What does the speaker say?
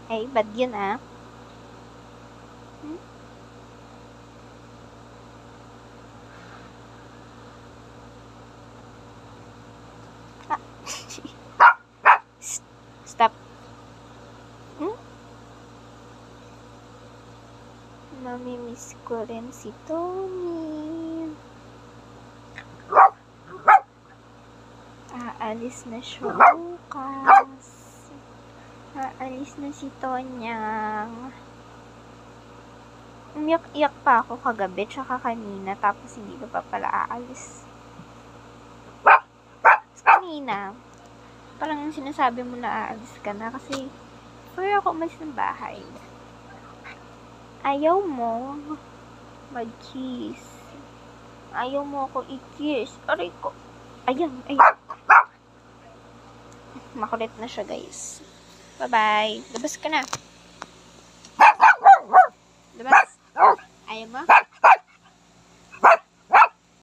Ay, bad yun ah. Stop. Mamimiss ko rin si Tony. Aalis na siya bukas. Aalis na si Tonyang. Umiyak-iyak pa ako kagabi tsaka kanina tapos hindi ko pa pala aalis. Kanina, parang sinasabi mo na aalis ka na kasi before ako umalis ng bahay, ayaw mo mag-kiss. Ayaw mo ako i-kiss. Aray ko. Ayan. Makulit na siya, guys. Bye-bye. Labas ka na. Labas. Ayaw mo?